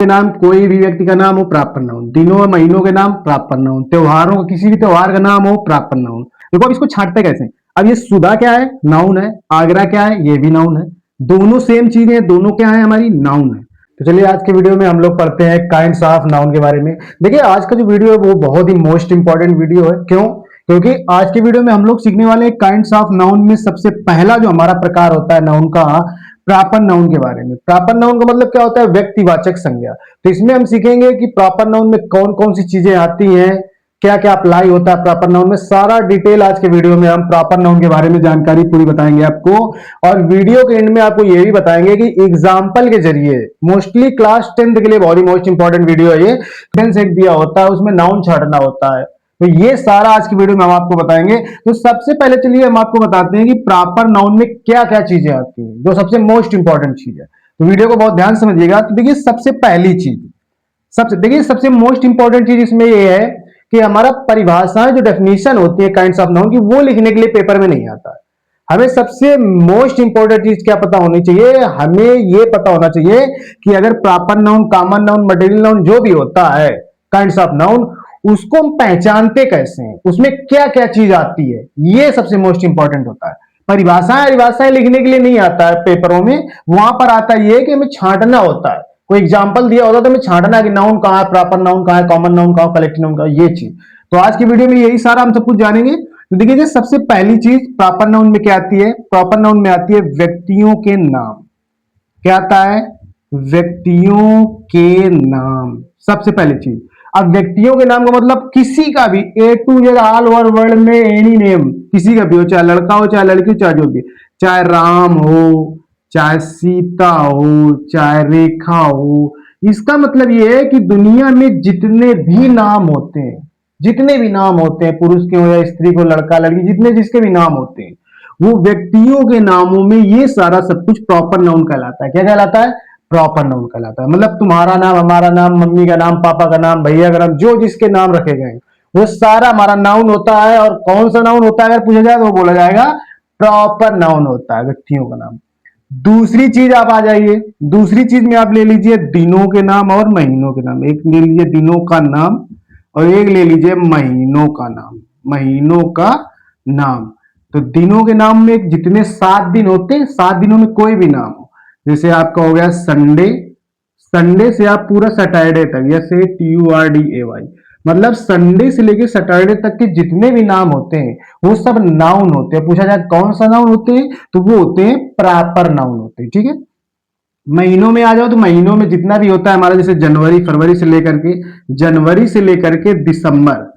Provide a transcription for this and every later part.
के नाम, कोई भी व्यक्ति का नाम हो प्रॉपर नाउन, दिनों महीनों के नाम प्रॉपर नाउन, त्योहारों का किसी भी त्योहार का नाम हो प्रॉपर नाउन। देखो अब इसको छांटते कैसे। अब ये सुधा क्या है, नाउन है। आगरा क्या है, ये भी नाउन है। दोनों सेम चीजें हैं, दोनों क्या है, हमारी नाउन है। तो चलिए आज के वीडियो में हम लोग पढ़ते हैं काइंड्स ऑफ नाउन के बारे में। देखिए आज का जो वीडियो है वो बहुत ही मोस्ट इंपॉर्टेंट वीडियो है। क्यों? क्योंकि आज के वीडियो में हम लोग सीखने वाले हैं काइंड्स ऑफ नाउन में सबसे पहला जो हमारा प्रकार होता है नाउन का, प्रॉपर नाउन के बारे में। प्रॉपर नाउन का मतलब क्या होता है, व्यक्तिवाचक संज्ञा। तो इसमें हम सीखेंगे कि प्रॉपर नाउन में कौन कौन सी चीजें आती हैं, क्या क्या अप्लाई होता है प्रॉपर नाउन में, सारा डिटेल आज के वीडियो में हम प्रॉपर नाउन के बारे में जानकारी पूरी बताएंगे आपको। और वीडियो के एंड में आपको ये भी बताएंगे कि एग्जाम्पल के जरिए, मोस्टली क्लास 10th के लिए बहुत ही मोस्ट इंपॉर्टेंट वीडियो है ये, सेट दिया होता है उसमें नाउन छाटना होता है। तो ये सारा आज की वीडियो में हम आपको बताएंगे। तो सबसे पहले चलिए हम आपको बताते हैं कि प्रॉपर नाउन में क्या क्या चीजें आती हैं, जो सबसे मोस्ट इंपॉर्टेंट चीज है। तो वीडियो को बहुत ध्यान समझिएगा। तो देखिए सबसे पहली चीज, सबसे मोस्ट इंपॉर्टेंट चीज इसमें ये है कि हमारा परिभाषाएं, जो डेफिनेशन होती है काइंड्स ऑफ नाउन की, वो लिखने के लिए पेपर में नहीं आता है। हमें सबसे मोस्ट इंपॉर्टेंट चीज क्या पता होनी चाहिए, हमें ये पता होना चाहिए कि अगर proper noun, common noun, material noun जो भी होता है काइंड्स ऑफ नाउन, उसको हम पहचानते कैसे हैं, उसमें क्या क्या चीज आती है, ये सबसे मोस्ट इंपॉर्टेंट होता है। परिभाषाएं लिखने के लिए नहीं आता है पेपरों में, वहां पर आता है कि हमें छांटना होता है। कोई एग्जाम्पल दिया होता है तो हमें छांटना कि नाउन कहां है, प्रॉपर नाउन कहां है, कॉमन नाउन कहां है, कलेक्टिव नाउन कहां है, ये चीज। तो आज की वीडियो में यही सारा हम सब कुछ जानेंगे। तो देखिए सबसे पहली चीज प्रॉपर नाउन में क्या आती है, प्रॉपर नाउन में आती है व्यक्तियों के नाम। क्या आता है, व्यक्तियों के नाम, सबसे पहली चीज। अब व्यक्तियों के नाम का मतलब किसी का भी, A to Z all over world में एनी नेम, किसी का भी हो, चाहे लड़का हो चाहे लड़की हो, चाहे जो भी, चाहे राम हो, चाहे सीता हो, चाहे रेखा हो। इसका मतलब यह है कि दुनिया में जितने भी नाम होते हैं, जितने भी नाम होते हैं, पुरुष के हो या स्त्री को, लड़का लड़की, जितने जिसके भी नाम होते हैं, वो व्यक्तियों के नामों में ये सारा सब कुछ प्रॉपर नाउन कहलाता है। क्या कहलाता है, प्रॉपर नाउन कहलाता है। मतलब तुम्हारा नाम, हमारा नाम, मम्मी का नाम, पापा का नाम, भैया का नाम, जो जिसके नाम रखे गए वो सारा हमारा नाउन होता है। और कौन सा नाउन होता है अगर पूछा जाए तो वो बोला जाएगा प्रॉपर नाउन होता है, व्यक्तियों का नाम। दूसरी चीज आप आ जाइए, दूसरी चीज में आप ले लीजिए दिनों के नाम और महीनों के नाम। एक ले लीजिए दिनों का नाम और एक ले लीजिए महीनों का नाम, महीनों का नाम। तो दिनों के नाम में जितने 7 दिन होते हैं, 7 दिनों में कोई भी नाम हो, जैसे आपका हो गया संडे, संडे से आप पूरा सैटरडे तक, जैसे TURDAY, मतलब संडे से लेके सैटरडे तक के जितने भी नाम होते हैं वो सब नाउन होते हैं। पूछा जाए कौन सा नाउन होते हैं, तो वो होते हैं प्रॉपर नाउन होते हैं। ठीक है। महीनों में आ जाओ तो महीनों में जितना भी होता है हमारा, जैसे जनवरी, फरवरी से लेकर के, जनवरी से लेकर के दिसंबर,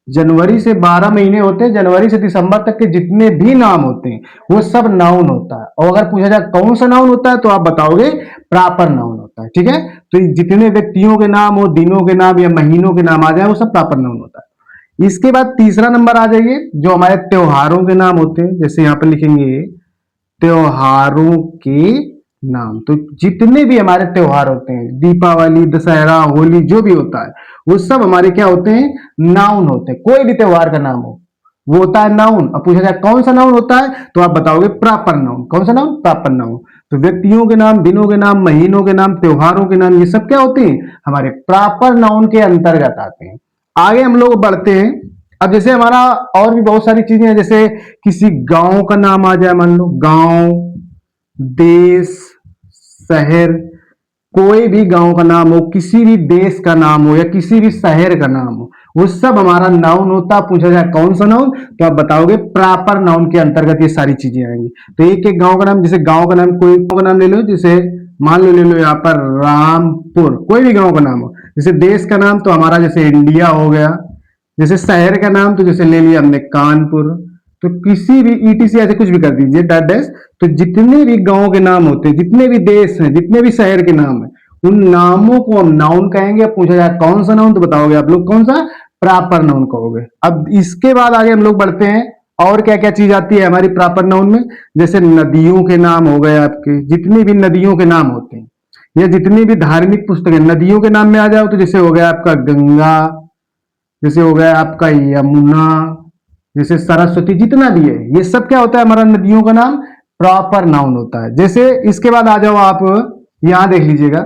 जनवरी से 12 महीने होते हैं, जनवरी से दिसंबर तक के जितने भी नाम होते हैं वो सब नाउन होता है। और अगर पूछा जाए कौन सा नाउन होता है तो आप बताओगे प्रॉपर नाउन होता है। ठीक है। तो जितने व्यक्तियों के नाम हो, दिनों के नाम या महीनों के नाम आ जाए, वो सब प्रॉपर नाउन होता है। इसके बाद तीसरा नंबर आ जाइए, जो हमारे त्योहारों के नाम होते हैं। जैसे यहां पर लिखेंगे त्योहारों के नाम। तो जितने भी हमारे त्योहार होते हैं, दीपावली, दशहरा, होली, जो भी होता है, वो सब हमारे क्या होते हैं, नाउन होते हैं। कोई भी त्योहार का नाम हो वो होता है नाउन। अब पूछा जाए कौन सा नाउन होता है तो आप बताओगे प्रॉपर नाउन। कौन सा नाउन, प्रॉपर नाउन। तो व्यक्तियों के नाम, दिनों के नाम, महीनों के नाम, त्योहारों के नाम, ये सब क्या होते हैं, हमारे प्रॉपर नाउन के अंतर्गत आते हैं। आगे हम लोग बढ़ते हैं। अब जैसे हमारा और भी बहुत सारी चीजें हैं, जैसे किसी गांव का नाम आ जाए, मान लो गांव, देश, शहर, कोई भी गांव का नाम हो, किसी भी देश का नाम हो या किसी भी शहर का नाम हो, वो सब हमारा नाउन होता है। पूछा जाए कौन सा नाउन तो आप बताओगे प्रॉपर नाउन के अंतर्गत ये सारी चीजें आएंगी। तो एक एक गांव का नाम, जैसे गांव का नाम, कोई गांव का नाम ले लो, जैसे मान लो ले लो यहाँ पर रामपुर, कोई भी गांव का नाम हो। जैसे देश का नाम तो हमारा जैसे इंडिया हो गया, जैसे शहर का नाम तो जैसे ले लिया हमने कानपुर। तो किसी भी ETC ऐसे कुछ भी कर दीजिए डैश डैश। तो जितने भी गांव के नाम होते हैं, जितने भी देश हैं, जितने भी शहर के नाम है, उन नामों को हम नाउन कहेंगे। पूछा जाए कौन सा नाउन तो बताओगे आप लोग कौन सा, प्रॉपर नाउन कहोगे। अब इसके बाद आगे हम लोग बढ़ते हैं, और क्या क्या चीज आती है हमारी प्रॉपर नाउन में। जैसे नदियों के नाम हो गए आपके, जितनी भी नदियों के नाम होते हैं या जितनी भी धार्मिक पुस्तकें नदियों के नाम में आ जाओ, तो जैसे हो गया आपका गंगा, जैसे हो गया आपका यमुना, जैसे सरस्वती, जितना भी है ये सब क्या होता है, हमारा नदियों का नाम प्रॉपर नाउन होता है। जैसे इसके बाद आ जाओ आप, यहां देख लीजिएगा,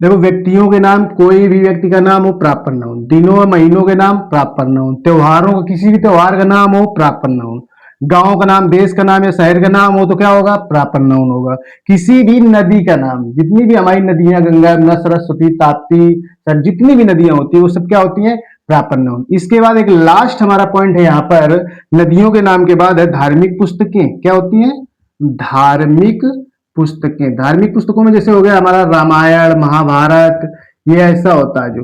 देखो, व्यक्तियों के नाम, कोई भी व्यक्ति का नाम हो प्रॉपर नाउन, दिनों और महीनों के नाम प्रॉपर नाउन, त्योहारों का, किसी भी त्योहार का नाम हो प्रॉपर नाउन, गांव का नाम, देश का नाम या शहर का नाम हो तो क्या होगा, प्रॉपर नाउन होगा। किसी भी नदी का नाम, जितनी भी हमारी नदियां, गंगा, यमुना, सरस्वती, ताप्ती, सर, जितनी भी नदियां होती है वो सब क्या होती हैं, प्रॉपर नाउन। इसके बाद एक लास्ट हमारा पॉइंट है यहाँ पर, नदियों के नाम के बाद है धार्मिक पुस्तकें, क्या होती हैं, धार्मिक पुस्तकें। धार्मिक पुस्तकों में जैसे हो गया हमारा रामायण, महाभारत, ये ऐसा होता है जो,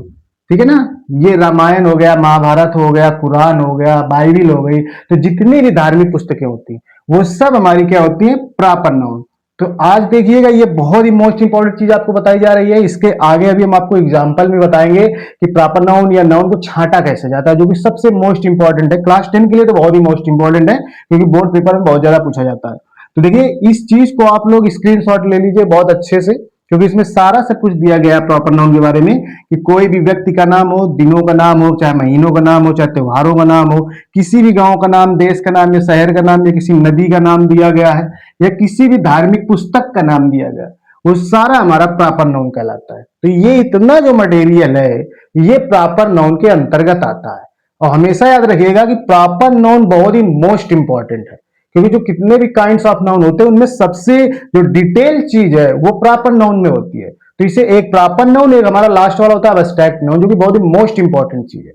ठीक है ना, ये रामायण हो गया, महाभारत हो गया, कुरान हो गया, बाइबिल हो गई, तो जितनी भी धार्मिक पुस्तकें होती हैं वो सब हमारी क्या होती है, प्रॉपर नाउन। तो आज देखिएगा, ये बहुत ही मोस्ट इंपॉर्टेंट चीज आपको बताई जा रही है। इसके आगे अभी हम आपको एग्जांपल में बताएंगे कि प्रॉपर नाउन या नाउन को छांटा कैसे जाता है, जो कि सबसे मोस्ट इंपॉर्टेंट है। क्लास 10 के लिए तो बहुत ही मोस्ट इंपॉर्टेंट है, क्योंकि बोर्ड पेपर में बहुत ज्यादा पूछा जाता है। तो देखिए, इस चीज को आप लोग स्क्रीनशॉट ले लीजिए बहुत अच्छे से, क्योंकि इसमें सारा सब कुछ दिया गया है प्रॉपर नाउन के बारे में, कि कोई भी व्यक्ति का नाम हो, दिनों का नाम हो, चाहे महीनों का नाम हो, चाहे त्योहारों का नाम हो, किसी भी गांव का नाम, देश का नाम या शहर का नाम या किसी नदी का नाम दिया गया है, या किसी भी धार्मिक पुस्तक का नाम दिया गया है, वो सारा हमारा प्रॉपर नाउन कहलाता है। तो ये इतना जो मटेरियल है, ये प्रॉपर नाउन के अंतर्गत आता है। और हमेशा याद रखिएगा कि प्रॉपर नाउन बहुत ही मोस्ट इंपॉर्टेंट है, क्योंकि जो कितने भी काइंड्स ऑफ नाउन होते हैं उनमें सबसे जो डिटेल चीज है वो प्रॉपर नाउन में होती है। तो इसे एक प्रॉपर नाउन, एक हमारा लास्ट वाला होता है एब्स्ट्रैक्ट नाउन, जो कि बहुत ही मोस्ट इंपॉर्टेंट चीज है।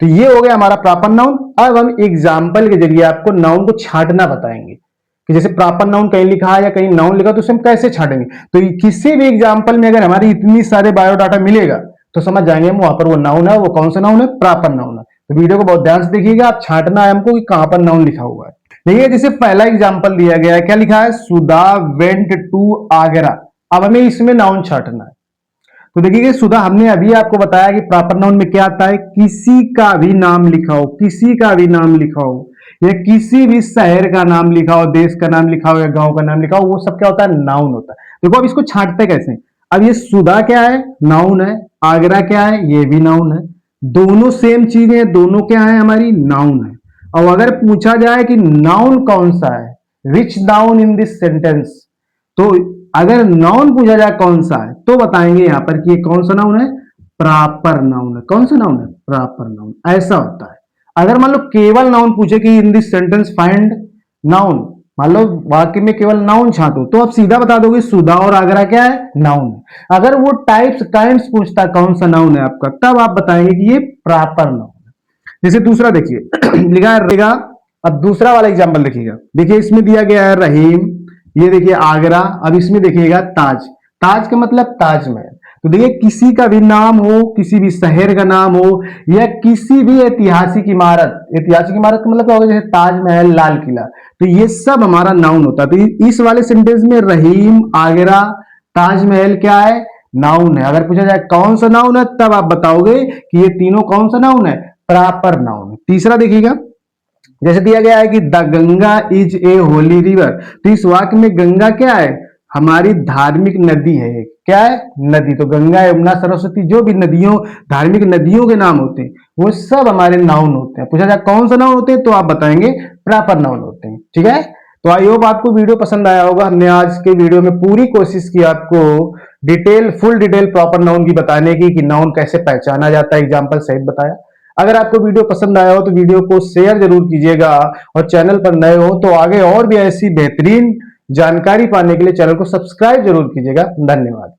तो ये हो गया हमारा प्रॉपर नाउन। अब हम एग्जाम्पल के जरिए आपको नाउन को छांटना बताएंगे, कि जैसे प्रॉपर नाउन कहीं लिखा है या कहीं नाउन लिखा तो उसे हम कैसे छांटेंगे। तो किसी भी एग्जाम्पल में अगर हमारी इतनी सारे बायोडाटा मिलेगा तो समझ जाएंगे हम वहां पर वो नाउन है, वो कौन सा नाउन है, प्रॉपर नाउन है। तो वीडियो को बहुत ध्यान से देखिएगा, आप छांटना है हमको कि कहां पर नाउन लिखा हुआ है। देखिए, जैसे पहला एग्जाम्पल दिया गया है, क्या लिखा है, सुधा वेंट टू आगरा। अब हमें इसमें नाउन छांटना है। तो देखिए, सुधा हमने अभी आपको बताया कि प्रॉपर नाउन में क्या आता है, किसी का भी नाम लिखा हो, किसी का भी नाम लिखा हो, या किसी भी शहर का नाम लिखा हो, देश का नाम लिखा हो या गांव का नाम लिखा हो, वो सब क्या होता है, नाउन होता है। देखो अब इसको छांटते कैसे। अब ये सुधा क्या है, नाउन है, आगरा क्या है, ये भी नाउन है, दोनों सेम चीजें, दोनों क्या है, हमारी नाउन है। और अगर पूछा जाए कि नाउन कौन सा है, विच नाउन इन दिस सेंटेंस, तो अगर नाउन पूछा जाए कौन सा है तो बताएंगे यहां पर कि ये कौन सा नाउन है, प्रॉपर नाउन है। कौन सा नाउन है, प्रॉपर नाउन। ऐसा होता है। अगर मान लो केवल नाउन पूछे कि in this sentence find noun, मान लो वाक्य में केवल नाउन छांटो, तो आप सीधा बता दोगे सुधा और आगरा क्या है, नाउन है। अगर वो टाइप्स काइंड्स पूछता है कौन सा नाउन है आपका, तब आप बताएंगे कि ये प्रॉपर नाउन है। जैसे दूसरा देखिए लिखा रहेगा। अब दूसरा वाला एग्जांपल देखिएगा। देखिए इसमें दिया गया है रहीम, ये देखिए आगरा। अब इसमें देखिएगा ताज। ताज का मतलब ताजमहल। तो देखिए, किसी का भी नाम हो, किसी भी शहर का नाम हो, या किसी भी ऐतिहासिक इमारत, ऐतिहासिक इमारत का मतलब क्या होगा, जैसे ताजमहल, लाल किला, तो ये सब हमारा नाउन होता है। तो इस वाले सेंटेंस में रहीम, आगरा, ताजमहल क्या है, नाउन है। अगर पूछा जाए कौन सा नाउन है, तब आप बताओगे कि ये तीनों कौन सा नाउन है, प्रॉपर नाउन है। तीसरा देखिएगा, जैसे दिया गया है कि the Ganga is a Holi river. तो इस वाक्य में गंगा क्या है, हमारी धार्मिक नदी है। क्या है, नदी। तो गंगा, यमुना, सरस्वती, जो भी नदियों, धार्मिक नदियों के नाम होते हैं वो सब हमारे नाउन होते हैं। पूछा जाए कौन सा नाउन होते हैं तो आप बताएंगे प्रॉपर नाउन होते हैं। ठीक है, तो आई होप आपको वीडियो पसंद आया होगा। हमने आज के वीडियो में पूरी कोशिश की आपको detail, full detail proper noun की बताने की, कि नाउन कैसे पहचाना जाता है, एग्जाम्पल सहित बताया। अगर आपको वीडियो पसंद आया हो तो वीडियो को शेयर जरूर कीजिएगा, और चैनल पर नए हो तो आगे और भी ऐसी बेहतरीन जानकारी पाने के लिए चैनल को सब्सक्राइब जरूर कीजिएगा। धन्यवाद।